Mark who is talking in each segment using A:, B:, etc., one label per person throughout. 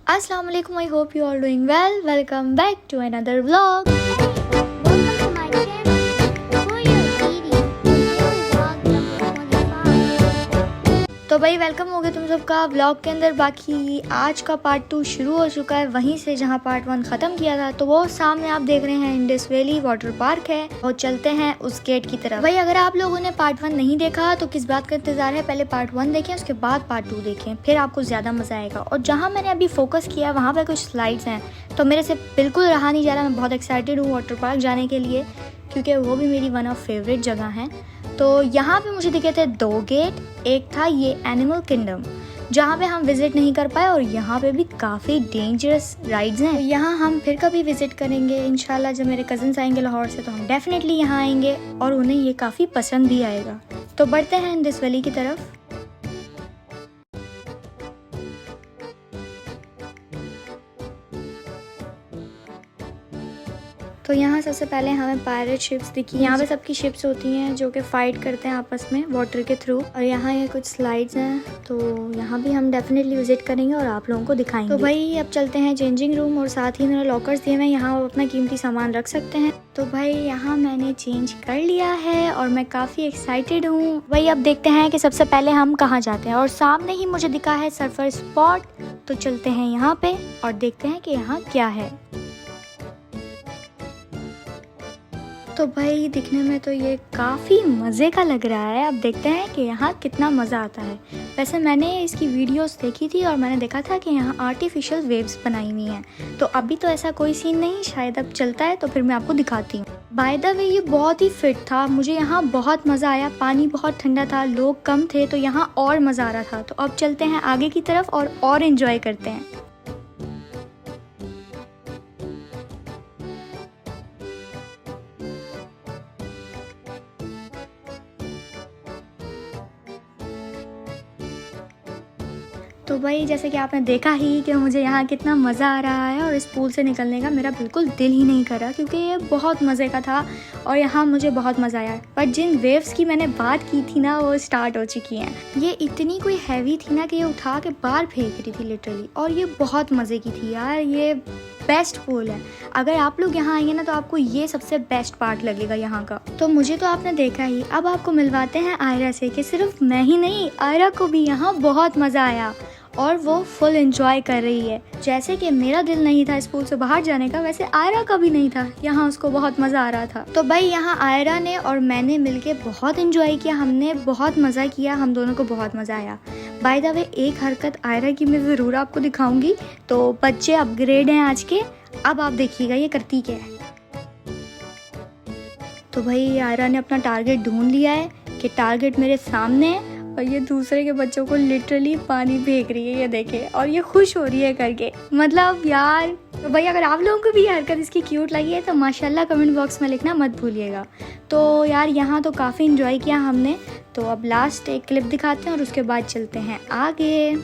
A: Assalamu alaikum, I hope you all doing well. Welcome back to another vlog.
B: Welcome to my channel. For your eating, daily vlog number 25.
A: तो भाई welcome हो गया तुम सबका vlog के अंदर। बाकी आज का पार्ट 2 शुरू हो चुका है वहीं से जहां पार्ट 1 ख़त्म किया था। तो वो सामने आप देख रहे हैं इंडस वैली वाटर पार्क है और चलते हैं उस गेट की तरफ। भाई अगर आप लोगों ने पार्ट 1 नहीं देखा तो किस बात का इंतजार है, पहले पार्ट 1 देखें उसके बाद पार्ट 2 देखें, फिर आपको ज़्यादा मज़ा आएगा। और जहाँ मैंने अभी फोकस किया वहाँ पर कुछ स्लाइड्स हैं तो मेरे से बिल्कुल रहा नहीं जा रहा। मैं बहुत एक्साइटेड हूँ वाटर पार्क जाने के लिए क्योंकि वो भी मेरी वन ऑफ फेवरेट जगह हैं। तो यहाँ पे मुझे दिखे थे 2 गेट, एक था ये एनिमल किंगडम जहाँ पे हम विजिट नहीं कर पाए और यहाँ पे भी काफ़ी डेंजरस राइड्स हैं। यहाँ हम फिर कभी विजिट करेंगे इंशाल्लाह। जब मेरे कज़न्स आएंगे लाहौर से तो हम डेफिनेटली यहाँ आएंगे और उन्हें ये काफ़ी पसंद भी आएगा। तो बढ़ते हैं इंडस वैली की तरफ। तो यहाँ सबसे पहले हमें पायरेट शिप्स दिखी। यहाँ पे सबकी शिप्स होती हैं जो कि फ़ाइट करते हैं आपस में वाटर के थ्रू। और यहाँ ये कुछ स्लाइड्स हैं तो यहाँ भी हम डेफिनेटली विजिट करेंगे और आप लोगों को दिखाएंगे। तो भाई अब चलते हैं चेंजिंग रूम और साथ ही मेरे लॉकर्स दिए हुए हैं, यहाँ आप अपना कीमती सामान रख सकते हैं। तो भाई यहाँ मैंने चेंज कर लिया है और मैं काफ़ी एक्साइटेड हूँ। भाई अब देखते हैं कि सबसे पहले हम कहाँ जाते हैं और सामने ही मुझे दिखा है सर्फर स्पॉट। तो चलते हैं यहाँ पे और देखते हैं कि यहाँ क्या है। तो भाई दिखने में तो ये काफ़ी मज़े का लग रहा है। अब देखते हैं कि यहाँ कितना मज़ा आता है। वैसे मैंने इसकी वीडियोस देखी थी और मैंने देखा था कि यहाँ आर्टिफिशियल वेव्स बनाई हुई हैं। तो अभी तो ऐसा कोई सीन नहीं, शायद अब चलता है तो फिर मैं आपको दिखाती हूँ। बाय द वे ये बहुत ही फिट था, मुझे यहाँ बहुत मज़ा आया। पानी बहुत ठंडा था, लोग कम थे तो यहाँ और मज़ा आ रहा था। तो अब चलते हैं आगे की तरफ और इन्जॉय करते हैं। तो भाई जैसे कि आपने देखा ही कि मुझे यहाँ कितना मज़ा आ रहा है और इस पूल से निकलने का मेरा बिल्कुल दिल ही नहीं कर रहा क्योंकि ये बहुत मज़े का था और यहाँ मुझे बहुत मज़ा आया। पर जिन वेव्स की मैंने बात की थी ना वो स्टार्ट हो चुकी हैं। ये इतनी कोई हैवी थी ना कि ये उठा के बाहर फेंक रही थी लिटरली, और ये बहुत मज़े की थी यार। ये बेस्ट पूल है। अगर आप लोग यहाँ आएंगे ना तो आपको ये सबसे बेस्ट पार्ट लगेगा यहाँ का। तो मुझे तो आपने देखा ही, अब आपको मिलवाते हैं आयरा से कि सिर्फ मैं ही नहीं, आयरा को भी यहाँ बहुत मज़ा आया और वो फुल एंजॉय कर रही है। जैसे कि मेरा दिल नहीं था इस पूल से बाहर जाने का, वैसे आयरा का भी नहीं था, यहाँ उसको बहुत मज़ा आ रहा था। तो भाई यहाँ आयरा ने और मैंने मिलके बहुत एंजॉय किया, हमने बहुत मज़ा किया, हम दोनों को बहुत मज़ा आया। बाय द वे एक हरकत आयरा की मैं ज़रूर आपको दिखाऊंगी। तो बच्चे अपग्रेड हैं आज के, अब आप देखिएगा ये करती क्या है। तो भाई आयरा ने अपना टारगेट ढूंढ लिया है कि टारगेट मेरे सामने है और ये दूसरे के बच्चों को लिटरली पानी फेंक रही है, ये देखे, और ये खुश हो रही है करके। मतलब यार, तो भाई अगर आप लोगों को भी हरकत इसकी क्यूट लगी है तो माशाल्लाह कमेंट बॉक्स में लिखना मत भूलिएगा। तो यार यहाँ तो काफ़ी इंजॉय किया हमने। तो अब लास्ट एक क्लिप दिखाते हैं और उसके बाद चलते हैं आगे।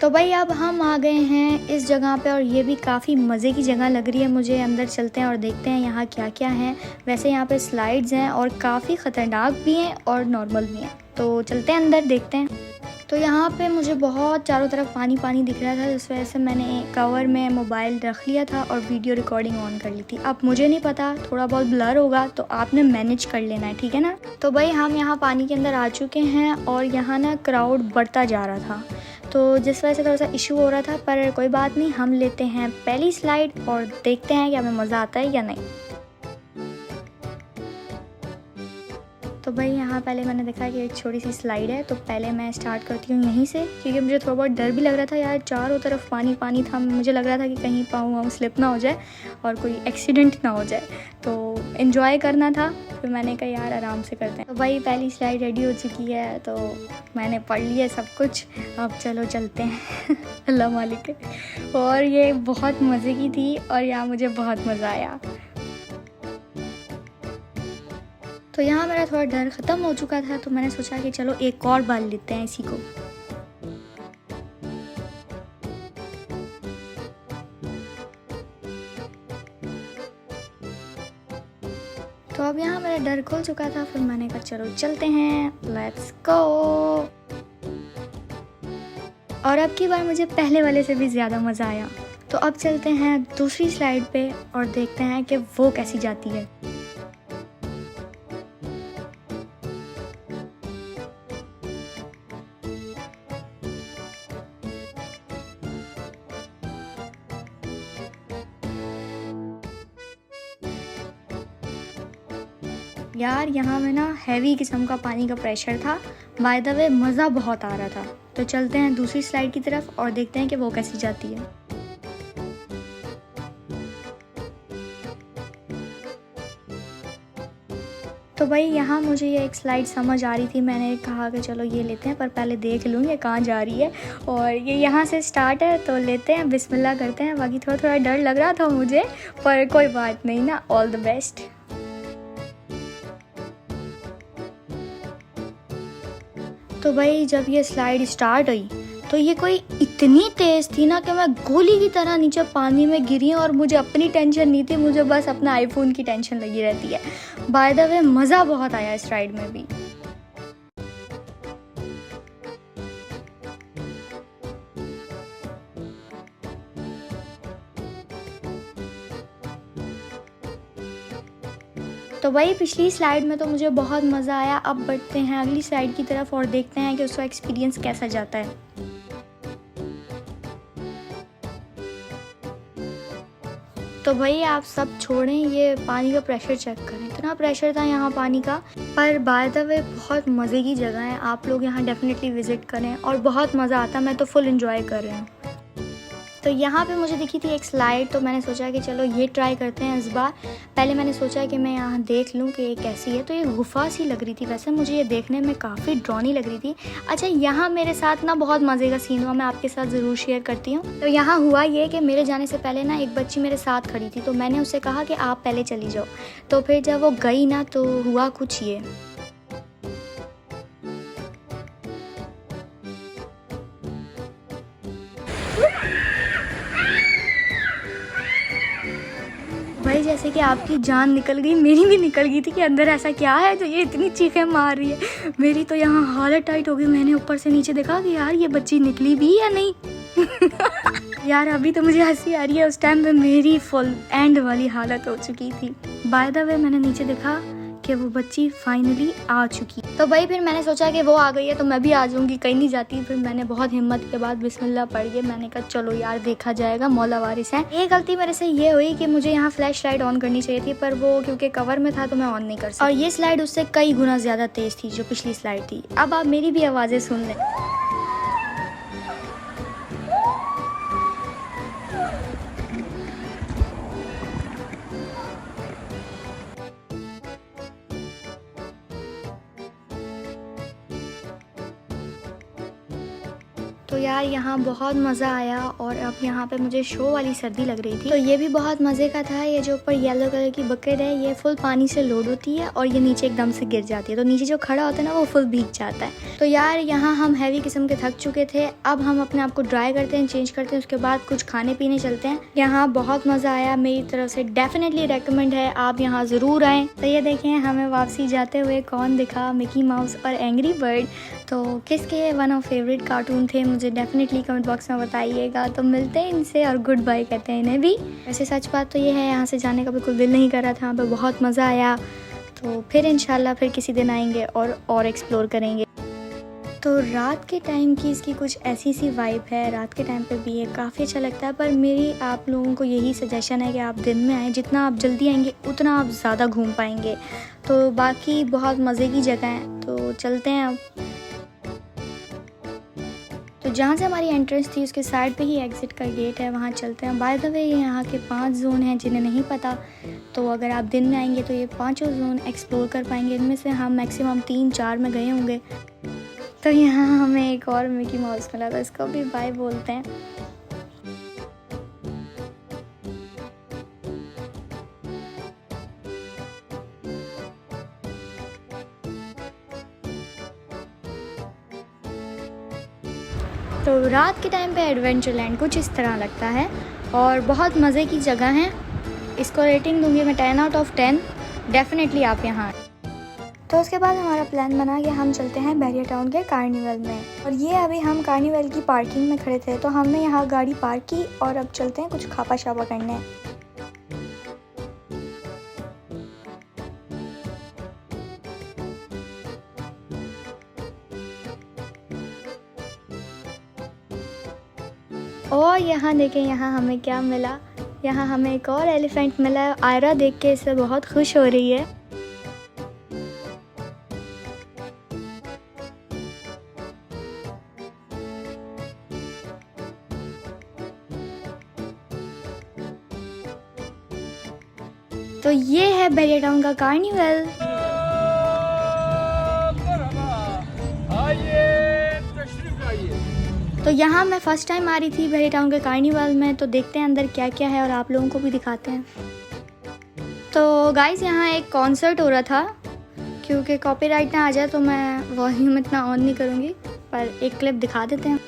A: तो भाई अब हम आ गए हैं इस जगह पे और ये भी काफ़ी मज़े की जगह लग रही है मुझे। अंदर चलते हैं और देखते हैं यहाँ क्या क्या है। वैसे यहाँ पे स्लाइड्स हैं और काफ़ी ख़तरनाक भी हैं और नॉर्मल भी हैं। तो चलते हैं अंदर, देखते हैं। तो यहाँ पे मुझे बहुत चारों तरफ पानी पानी दिख रहा था, जिस वजह से मैंने कवर में मोबाइल रख लिया था और वीडियो रिकॉर्डिंग ऑन कर ली थी। अब मुझे नहीं पता, थोड़ा बहुत ब्लर होगा तो आपने मैनेज कर लेना है, ठीक है ना। तो भाई हम यहाँ पानी के अंदर आ चुके हैं और यहाँ ना क्राउड बढ़ता जा रहा था तो जिस वजह से थोड़ा सा इशू हो रहा था, पर कोई बात नहीं। हम लेते हैं पहली स्लाइड और देखते हैं कि हमें मज़ा आता है या नहीं। तो भाई यहाँ पहले मैंने देखा कि एक छोटी सी स्लाइड है तो पहले मैं स्टार्ट करती हूँ यहीं से, क्योंकि मुझे थोड़ा बहुत डर भी लग रहा था यार। चारों तरफ पानी पानी था, मुझे लग रहा था कि कहीं पाँव वाँव स्लिप ना हो जाए और कोई एक्सीडेंट ना हो जाए। तो एंजॉय करना था, फिर मैंने कहा यार आराम से करते हैं। तो भाई पहली स्लाइड रेडी हो चुकी है तो मैंने पढ़ लिया सब कुछ, अब चलो चलते हैं। अल्लाह मालिक है। और ये बहुत मज़े की थी और यहाँ मुझे बहुत मज़ा आया। तो यहाँ मेरा थोड़ा डर ख़त्म हो चुका था तो मैंने सोचा कि चलो एक और बार लेते हैं इसी को। तो अब यहाँ मेरा डर खुल चुका था, फिर मैंने कहा चलो चलते हैं, लेट्स गो। और अब की बार मुझे पहले वाले से भी ज़्यादा मज़ा आया। तो अब चलते हैं दूसरी स्लाइड पे और देखते हैं कि वो कैसी जाती है। यार यहाँ में ना हैवी किस्म का पानी का प्रेशर था। बाय द वे मज़ा बहुत आ रहा था। तो चलते हैं दूसरी स्लाइड की तरफ और देखते हैं कि वो कैसी जाती है। तो भाई यहाँ मुझे ये एक स्लाइड समझ आ रही थी, मैंने कहा कि चलो ये लेते हैं, पर पहले देख लूँ ये कहाँ जा रही है। और ये यहाँ से स्टार्ट है, तो लेते हैं, बिस्मिल्लाह करते हैं। बाकी थोड़ा थोड़ा डर लग रहा था मुझे, पर कोई बात नहीं ना, ऑल द बेस्ट। तो भाई जब ये स्लाइड स्टार्ट हुई तो ये कोई इतनी तेज़ थी ना कि मैं गोली की तरह नीचे पानी में गिरी। और मुझे अपनी टेंशन नहीं थी, मुझे बस अपना आईफोन की टेंशन लगी रहती है। बाय द वे मज़ा बहुत आया इस राइड में भी। तो भाई पिछली स्लाइड में तो मुझे बहुत मज़ा आया। अब बढ़ते हैं अगली स्लाइड की तरफ और देखते हैं कि उसका एक्सपीरियंस कैसा जाता है। तो भाई आप सब छोड़ें, ये पानी का प्रेशर चेक करें, इतना प्रेशर था यहाँ पानी का। पर बाय द वे बहुत मज़े की जगह है, आप लोग यहाँ डेफिनेटली विज़िट करें और बहुत मज़ा आता है। मैं तो फुल एंजॉय कर रही हूँ। तो यहाँ पे मुझे दिखी थी एक स्लाइड, तो मैंने सोचा कि चलो ये ट्राई करते हैं इस बार। पहले मैंने सोचा कि मैं यहाँ देख लूँ कि ये कैसी है। तो ये गुफा सी लग रही थी, वैसे मुझे ये देखने में काफ़ी ड्रॉनी लग रही थी। अच्छा, यहाँ मेरे साथ ना बहुत मज़े का सीन हुआ, मैं आपके साथ ज़रूर शेयर करती हूँ। तो यहाँ हुआ ये कि मेरे जाने से पहले ना एक बच्ची मेरे साथ खड़ी थी, तो मैंने उससे कहा कि आप पहले चली जाओ। तो फिर जब वो गई ना, तो हुआ कुछ ये। भाई जैसे कि आपकी जान निकल गई, मेरी भी निकल गई थी कि अंदर ऐसा क्या है जो ये इतनी चीखें मार रही है। मेरी तो यहाँ हालत टाइट हो गई। मैंने ऊपर से नीचे देखा कि यार ये बच्ची निकली भी या नहीं। यार अभी तो मुझे हंसी आ रही है, उस टाइम पे मेरी फुल एंड वाली हालत हो चुकी थी। बाय द वे मैंने नीचे देखा कि वो बच्ची फाइनली आ चुकी। तो भाई फिर मैंने सोचा कि वो आ गई है तो मैं भी आ जाऊंगी, कहीं नहीं जाती। फिर मैंने बहुत हिम्मत के बाद बिस्मिल्लाह पढ़ के मैंने कहा चलो यार देखा जाएगा, मौला वारिस है। एक गलती मेरे से ये हुई कि मुझे यहाँ फ्लैश लाइट ऑन करनी चाहिए थी, पर वो क्योंकि कवर में था तो मैं ऑन नहीं कर सकती। और ये स्लाइड उससे कई गुना ज्यादा तेज थी जो पिछली स्लाइड थी। अब आप मेरी भी आवाजें सुन लें। तो यार यहाँ बहुत मज़ा आया। और अब यहाँ पे मुझे शो वाली सर्दी लग रही थी, तो ये भी बहुत मज़े का था। ये जो ऊपर येलो कलर की बकेट है, ये फुल पानी से लोड होती है और ये नीचे एकदम से गिर जाती है, तो नीचे जो खड़ा होता है ना वो फुल भीग जाता है। तो यार यहाँ हम हैवी किस्म के थक चुके थे, अब हम अपने आप को ड्राई करते हैं, चेंज करते हैं, उसके बाद कुछ खाने पीने चलते हैं। यहाँ बहुत मज़ा आया, मेरी तरफ से डेफिनेटली रेकमेंड है, आप यहाँ ज़रूर आएँ। तो ये देखें हमें वापसी जाते हुए कौन दिखा, मिकी माउस और एंग्री बर्ड। तो किसके वन ऑफ फेवरेट कार्टून थे मुझे डेफिनेटली कमेंट बॉक्स में बताइएगा। तो मिलते हैं इनसे और गुड बाय कहते हैं इन्हें भी। वैसे सच बात तो ये है, यहाँ से जाने का बिल्कुल दिल नहीं कर रहा था, यहाँ पे बहुत मज़ा आया। तो फिर इंशाल्लाह फिर किसी दिन आएंगे और एक्सप्लोर करेंगे। तो रात के टाइम की इसकी कुछ ऐसी सी वाइब है, रात के टाइम पे भी ये काफ़ी अच्छा लगता है। पर मेरी आप लोगों को यही सजेशन है कि आप दिन में आएँ, जितना आप जल्दी आएंगे उतना आप ज़्यादा घूम पाएंगे। तो बाकी बहुत मज़े की जगह है, तो चलते हैं अब। तो जहाँ से हमारी एंट्रेंस थी उसके साइड पे ही एग्ज़िट का गेट है, वहाँ चलते हैं। बाय द वे ये यहाँ के 5 जोन हैं जिन्हें नहीं पता, तो अगर आप दिन में आएंगे तो ये 5 जोन एक्सप्लोर कर पाएंगे। इनमें से हम मैक्सिमम 3-4 में गए होंगे। तो यहाँ हमें एक और मिकी माउस मिला, तो इसको भी बाय बोलते हैं। तो रात के टाइम पे एडवेंचरलैंड कुछ इस तरह लगता है और बहुत मज़े की जगह है। इसको रेटिंग दूंगी मैं 10 आउट ऑफ 10। डेफिनेटली आप यहाँ आएं। तो उसके बाद हमारा प्लान बना कि हम चलते हैं बैरियर टाउन के कार्निवल में। और ये अभी हम कार्निवल की पार्किंग में खड़े थे, तो हमने यहाँ गाड़ी पार्क की और अब चलते हैं कुछ खापा शापा करने। और यहाँ देखें, यहाँ हमें क्या मिला। यहाँ हमें एक और एलिफेंट मिला है। आयरा देख के इससे बहुत खुश हो रही है। तो ये है बैरियर टाउन का कार्निवल। तो यहाँ मैं फ़र्स्ट टाइम आ रही थी बैरियर टाउन के कार्निवल में, तो देखते हैं अंदर क्या क्या है और आप लोगों को भी दिखाते हैं। तो गाइज़ यहाँ एक कॉन्सर्ट हो रहा था, क्योंकि कॉपीराइट ना आ जाए तो मैं वॉल्यूम इतना ऑन नहीं करूँगी, पर एक क्लिप दिखा देते हैं।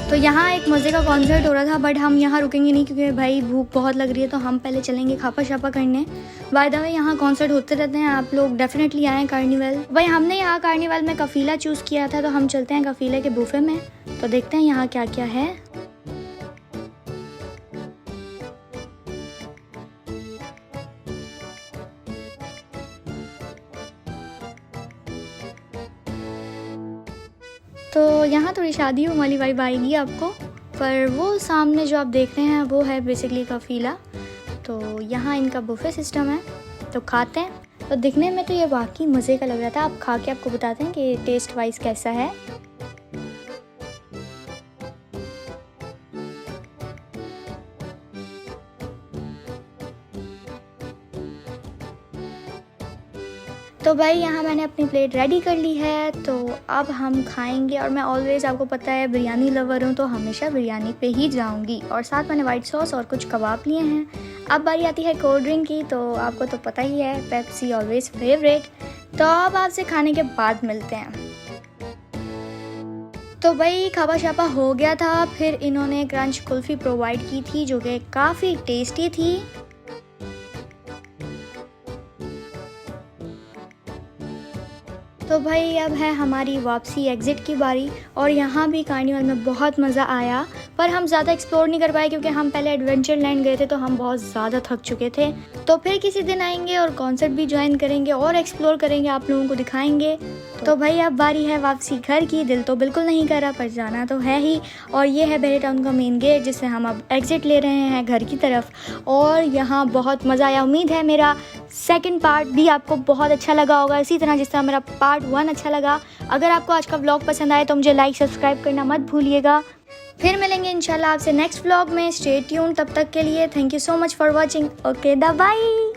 A: तो यहाँ एक मज़े का कॉन्सर्ट हो रहा था, बट हम यहाँ रुकेंगे नहीं क्योंकि भाई भूख बहुत लग रही है, तो हम पहले चलेंगे खापा शापा करने। बाय द वे यहाँ कॉन्सर्ट होते रहते हैं, आप लोग डेफिनेटली आएँ कार्निवल। भाई हमने यहाँ कार्निवल में कफीला चूज़ किया था, तो हम चलते हैं कफीले के बुफे में, तो देखते हैं यहाँ क्या क्या है। तो यहाँ थोड़ी शादियों वाली वाइब आएगी आपको, पर वो सामने जो आप देख रहे हैं वो है बेसिकली कफीला। तो यहाँ इनका बुफे सिस्टम है, तो खाते हैं। तो दिखने में तो ये वाकई मज़े का लग रहा था, आप खा के आपको बताते हैं कि टेस्ट वाइज कैसा है। तो भाई यहाँ मैंने अपनी प्लेट रेडी कर ली है, तो अब हम खाएंगे। और मैं ऑलवेज़, आपको पता है, बिरयानी लवर हूँ, तो हमेशा बिरयानी पे ही जाऊँगी। और साथ मैंने वाइट सॉस और कुछ कबाब लिए हैं। अब बारी आती है कोल्ड ड्रिंक की, तो आपको तो पता ही है, पेप्सी ऑलवेज़ फेवरेट। तो अब आपसे खाने के बाद मिलते हैं। तो भाई खापा शापा हो गया था, फिर इन्होंने क्रंच कुल्फ़ी प्रोवाइड की थी जो कि काफ़ी टेस्टी थी। तो भाई अब है हमारी वापसी एग्ज़िट की बारी। और यहाँ भी कार्निवल में बहुत मज़ा आया, पर हम ज़्यादा एक्सप्लोर नहीं कर पाए क्योंकि हम पहले एडवेंचर लैंड गए थे, तो हम बहुत ज़्यादा थक चुके थे। तो फिर किसी दिन आएंगे और कॉन्सर्ट भी ज्वाइन करेंगे और एक्सप्लोर करेंगे, आप लोगों को दिखाएंगे। तो भाई अब बारी है वापसी घर की। दिल तो बिल्कुल नहीं कर रहा, पर जाना तो है ही। और ये है बैरियर टाउन का मेन गेट, जिससे हम अब एग्ज़िट ले रहे हैं घर की तरफ। और यहाँ बहुत मज़ा आया। उम्मीद है मेरा सेकंड पार्ट भी आपको बहुत अच्छा लगा होगा, इसी तरह जिस तरह मेरा पार्ट 1 अच्छा लगा। अगर आपको आज का व्लॉग पसंद आए तो मुझे लाइक सब्सक्राइब करना मत भूलिएगा। फिर मिलेंगे इंशाल्लाह आपसे नेक्स्ट व्लॉग में। स्टे ट्यून, तब तक के लिए thank you so much for watching. Okay, bye.